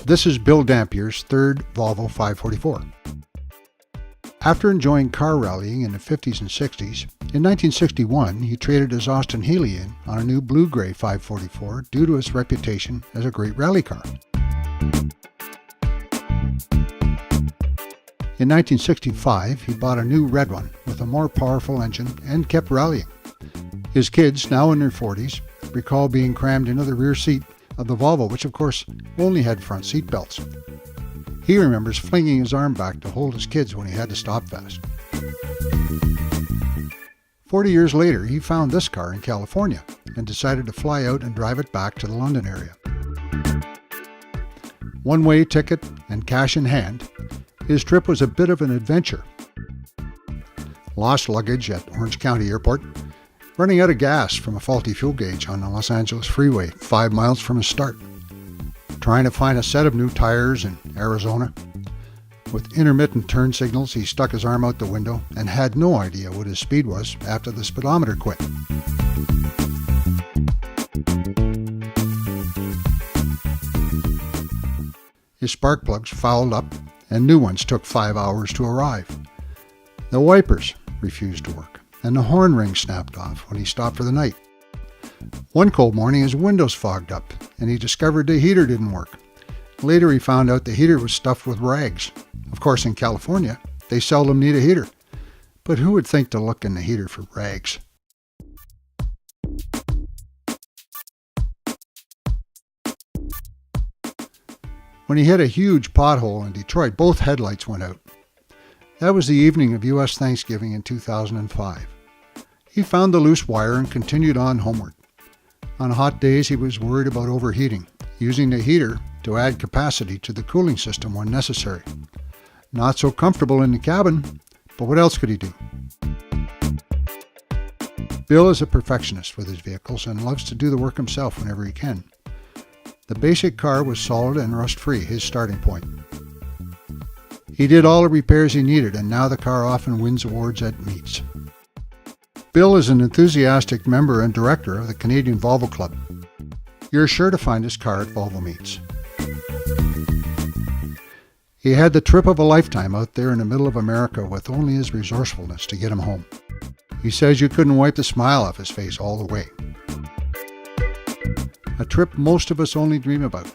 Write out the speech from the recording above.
This is Bill Dampier's third Volvo 544. After enjoying car rallying in the 50s and 60s, in 1961 he traded his Austin Healey in on a new blue-gray 544 due to its reputation as a great rally car. In 1965 he bought a new red one with a more powerful engine and kept rallying. His kids, now in their 40s, recall being crammed into the rear seat of the Volvo, which of course only had front seat belts. He remembers flinging his arm back to hold his kids when he had to stop fast. 40 years later, he found this car in California and decided to fly out and drive it back to the London area. One-way ticket and cash in hand, his trip was a bit of an adventure. Lost luggage at Orange County Airport, running out of gas from a faulty fuel gauge on the Los Angeles freeway 5 miles from his start, trying to find a set of new tires in Arizona. With intermittent turn signals, he stuck his arm out the window and had no idea what his speed was after the speedometer quit. His spark plugs fouled up and new ones took 5 hours to arrive. The wipers refused to work and the horn ring snapped off when he stopped for the night. One cold morning his windows fogged up and he discovered the heater didn't work. Later he found out the heater was stuffed with rags. Of course, in California, they seldom need a heater. But who would think to look in the heater for rags? When he hit a huge pothole in Detroit, both headlights went out. That was the evening of U.S. Thanksgiving in 2005. He found the loose wire and continued on homeward. On hot days, he was worried about overheating, using the heater to add capacity to the cooling system when necessary. Not so comfortable in the cabin, but what else could he do? Bill is a perfectionist with his vehicles and loves to do the work himself whenever he can. The basic car was solid and rust-free, his starting point. He did all the repairs he needed, and now the car often wins awards at meets. Bill is an enthusiastic member and director of the Canadian Volvo Club. You're sure to find his car at Volvo meets. He had the trip of a lifetime out there in the middle of America with only his resourcefulness to get him home. He says you couldn't wipe the smile off his face all the way. A trip most of us only dream about.